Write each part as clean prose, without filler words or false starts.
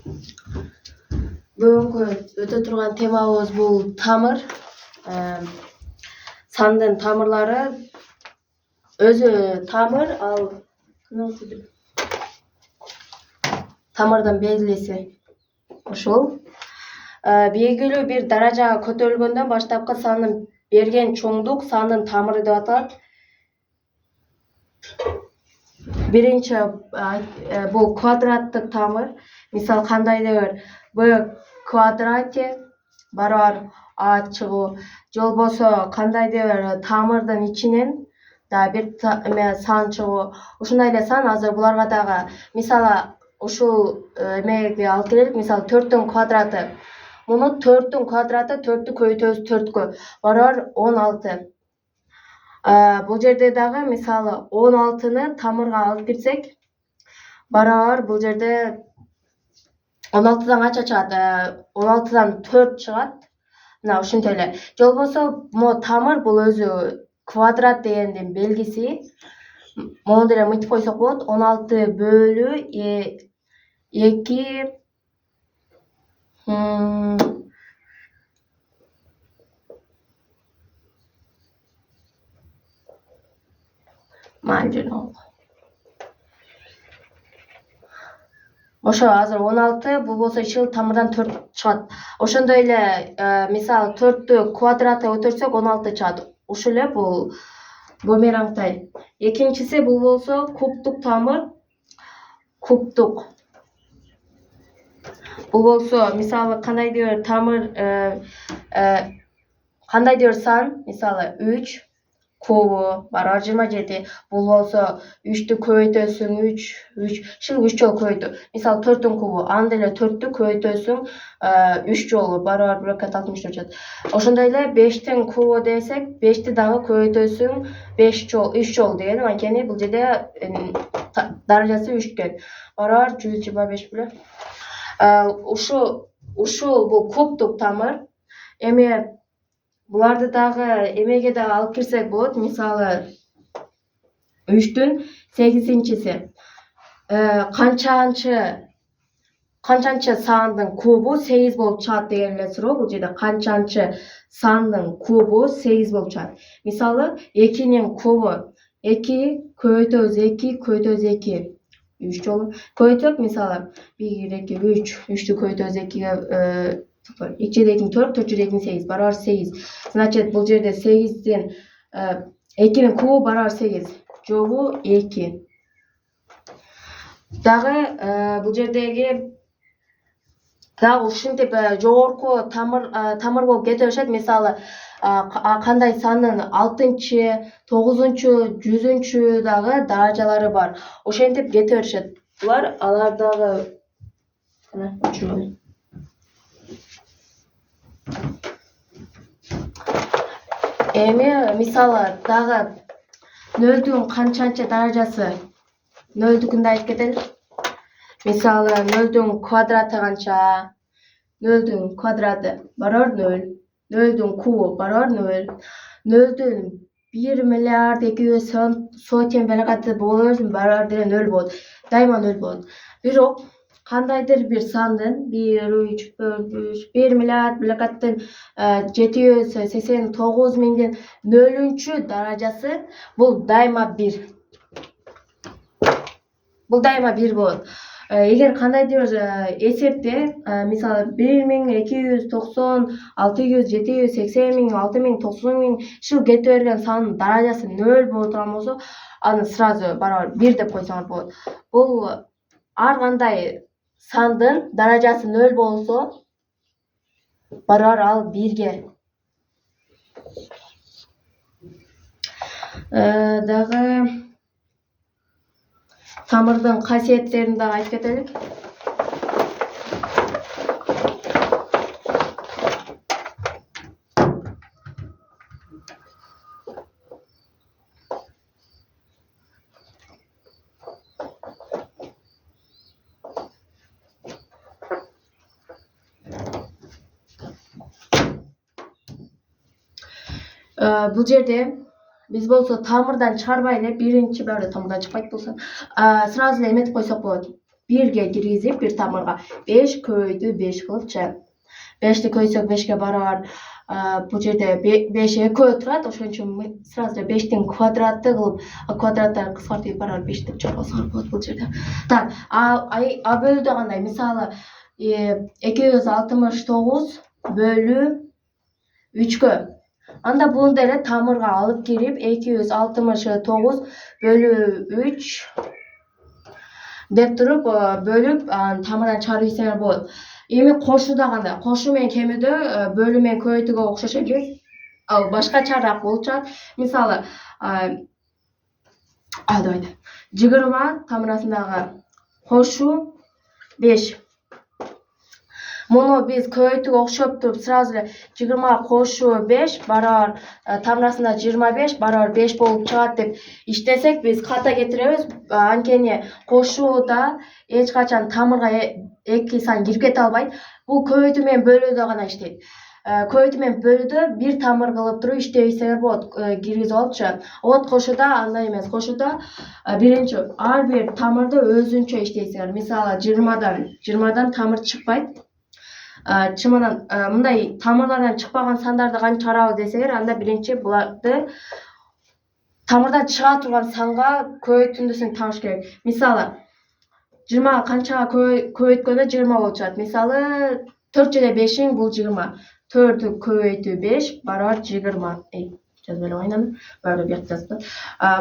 Бүгүнкү өтө турган темабыз бул тамыр. Сандын тамырлары өзү тамыр, ал тамырдын белгилеси ушул. Белгилүү бир даражага көтөрүлгөндөн баштапкы сандын берген чоңдук сандын тамыры деп аталат. Биринчи бул квадраттык тамыр. Мисалы кандайдыр бир b квадрате барабар а чыгуу, же болбосо кандайдыр тамырдын ичинен дагы бир сан чыгуу. Ушундай эле сан азыр буларга дагы мисалы ушул эмеге алып келелик. Мисалы 4-түн квадраты. Муну 4-түн квадраты 4-тү көбөйтөбүз 4кө барабар 16. Бул жерде дагы мисалы 16-ны тамырга алып кирсек, барабар бул жерде 16-дан канча чыгат? 16-дан 4 чыгат. Мына ушинтип эле. Же болбосо могу тамыр бул өзү квадрат дегендин белгиси. Мону деле мынтип койсок болот. 16 бөлүү 2 ошо азыр 16, бул болсо ичил тамырдан 4 чыгат. Ошондой эле мисалы 4-тү квадратка көтөрсөк 16 чыгат. Ушул эле бул бумерангтай. Экинчиси бул болсо кубтук тамыр. Кубтук. Бул болсо мисалы кандайдыр тамыр кандайдыр сан, мисалы 3 кубу барабар 27. Бул болсо 3-тү көбөйтөсүң 3 ушул 3 жолу көбөйтүү. Мисалы 4-түн кубу, аны деле 4-тү көбөйтөсүң 3 жолу барабар 1/64 чыгат. Ошондой эле 5-тин кубу десек, 5-ти дагы көбөйтөсүң 3 жолу дегеним, анткени бул жерде даражасы 3 барабар 125 беле. Ушул бул кубтук тамыр. Эми буларды дагы эмеге дагы алып кирсек болот. Мисалы 3-түн 8-инчиси. Канчанчы сандын кубу 8 болуп чыгат деген эле суроо. Бул жерде канчанчы сандын кубу 8 болуп чыгат. Мисалы 2-нин кубу 2 көбөйтөбүз 2 көбөйтөбүз 2. 3 жолу көбөйтсөк, мисалы 1 2 3 3-тү көбөйтөбүз 2ге 2 жеде 2 4 4 жеде 2 8 барабар 8. Значит бул жерде 8ден 2-нин кубу барабар 8 жобу 2. Дагы бул жердеги дагы ушинтип жогорку тамыр болуп кете беришет. Мисалы кандай сандын 6-нчы, 9-нчу, 100-нчу дагы даражалары бар. Ошентип кете беришет. Алар дагы эми мисалы дагы 0-дүн канчанчы даражасы 0-дүкүндө айтып кетели. Мисалы 0-дүн квадраты канча? 0-дүн квадраты барабар 0. 0-дүн кубу барабар 0. 0-дүн 1 миллиард 200 сотен белекаты боло берсин, барабар деле 0 болот. Дайыма 0 болот. Бирок кандайдыр бир сандын 1 3 4 5 1 миллиард белекаттын 789 миңдин 0-чү даражасы бул дайыма 1. Бул дайыма 1 болот. Эгер кандайдыр эсепте мисалы 1290 600 780 миң 6000 90 миң ушул кете берген сандын даражасы 0 боло турган болсо, аны сразу барабар 1 деп койсоңор болот. Бул ар кандай сандын даражасы 0 болсо, барабар ал 1ге. Дагы тамырдын касиеттерин дагы айтып кетелик. Бул жерде биз болсо тамырдан чыгарбай эле биринчи баары тамырдан чыкпайт болсо, сразу эле эметип койсок болот. 1'ge kirgizip bir tamirga 5 köydü 5 kılıp çı. 5'ti köysök 5'ge barar. Bu jerde 5'e köy turat. Oşon üçin sразу 5'tin kvadratı kılıp kvadratlar kısaltıp barar 5'ti çarpasar bolot bu jerde. Так, a bölüde kanday? Misalı 269 bölü 3'gö. Anda bunu dere tamirga alıp girip 269 bölü 3 dep turup bölüp tamirdan çağırып ийсеңер болот. Эми кошууда кандай? Кошу менен кемиде бөлүү менен көбөйтүүгө окшош эмес. Ал башкачараак болуп чыгат. Мисалы давайте 20 тамырасындагы кошу 5. Муну биз көбөйтүүгө окшоп туруп сразу эле 20 кошу 5 барар тамырасында 25 барар 5 болуп чыгат деп иштесек биз ката кетиребиз. Анткени кошууда эч качан тамырга эки сан кирип кете албайт. Бул көбөйтүү менен бөлүүдө гана иштейт. Көбөйтүү менен бөлүүдө бир тамыр кылып туруп иштеп ийсеңер болот. Киргизип алыпчы. Вот кошууда андай эмес. Кошууда биринчи ар бир тамырды өзүнчө иштейсиңер. Мисалы 20дан тамыр чыкпайт. Чымадан мындай тамырлардан чыкпаган сандарды кантип чыгарабыз десеңер, анда биринчи буларды тамырдан чыга турган санга көбөйтүндүсүн табыш керек. Мисалы 20 канчага көбөйткөндө 20 болуп чыгат. Мисалы 4 жана 5-ин бул 20. 4 көбөйтүү 5 барар 20. Жазып эле коеюн аны. Баары бияк жазып.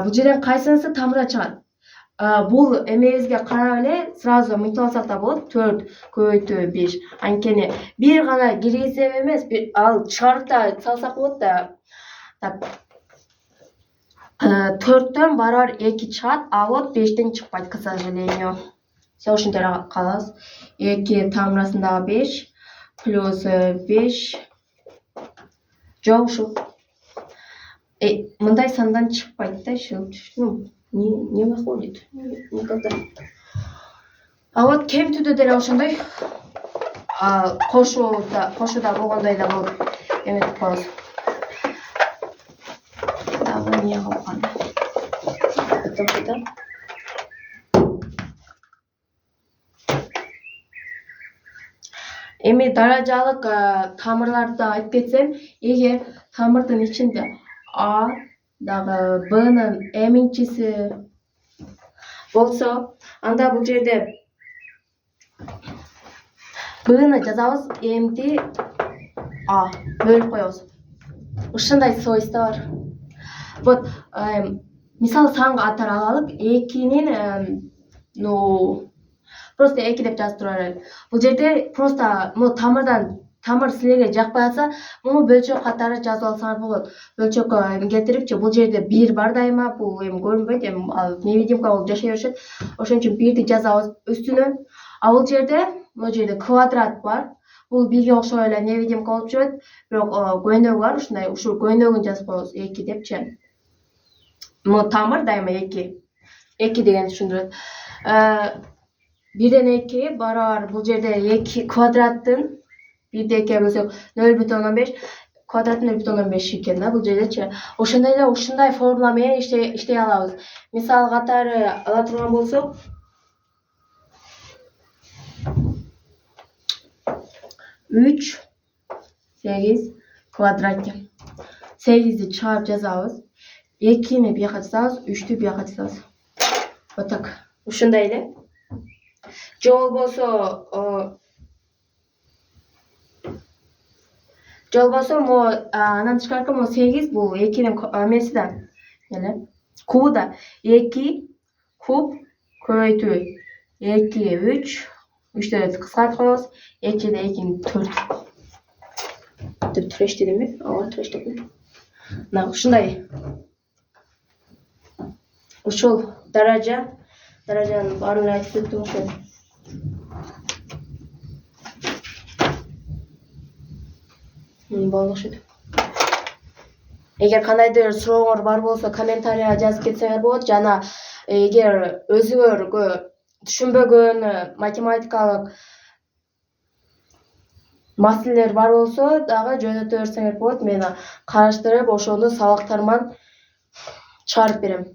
Бул жерден кайсынысы тамырдан чыгат? Бул эмебизге карап эле сразу мынтип алсак да болот. 4 көбөйтүү 5. Анткени бир гана киргизсем эмес, ал чыгарып да салсак болот да. Так. 4төн барар 2 чыгат, а вот 5тен чыкпайт, к сожалению. Все ушинтип калабыз. 2 тамырасындагы 5 плюс 5 жок ушул. Мындай сандан чыкпайт да, ушул. Не выходит никогда. А вот кемтүүдө деле ошондой. Кошууда болгондой да болуп эметип коебуз. Дагы эмне калган? Эми даражалык тамырларды айтып кетсем, эгер тамырдын ичинде А дагы Б'нын эминчиси болсо, анда бул жерде Б'ны жазабыз, М'ди А бөлүп коебуз. Ушундай свойство бар. Вот мисалы санга атар алалык, 2-нин просто 2 деп жазып тура берели. Бул жерде просто тамыр силерге жакпай атса, муну бөлчөк катары жазып алсаңар болот. Бөлчөккө келтирипчи, бул жерде 1 бар дайыма, бул эми көрүнбөйт, эми невидимка болуп жашай беришет. Ошон үчүн 1ди жазабыз үстүнө. А бул жерде квадрат бар. Бул 1ге окшой эле невидимка болуп жүрөт, бирок көйнөгү бар, ушундай ушул көйнөгүн жазып коебуз 2 депчи. Мына тамыр дайыма 2. 2 деген түшүндүрөт. 1ден 2 барар, бул жерде 2 квадраттын 1де 2 бөлсөк 0,5 квадраттын 0,5 экен да бул жердечи. Ошондой эле ушундай формула менен иштей алабыз. Мисал катары ала турган болсок, 3 8 квадрат. 8ди чыгарып жазабыз. 2-ни бияка жазабыз, 3тү бияка жазабыз. Вот так. Ушундай эле. Же болбосо анан тышкаркы 8 бул 2-нин эмеси да. Эле. Кубу да 2 куб көбөйтүү 2 3 3тө кыскартып коебуз. 2де 2 4. Деп тиреч дедимби? Ооба, тиреч дедим. Мына ушундай. Ушул даражанын баарын айтып өттүм ошол. Болушу. Эгер кандайдыр сурооңор бар болсо, комментарийга жазып кетсеңер болот. Жана эгер өзүңөргө түшүнбөгөн математикалык маселелер бар болсо, дагы жөнөтө берсеңер болот. Мен караштырып, ошону сабактарыман чыгарып берем.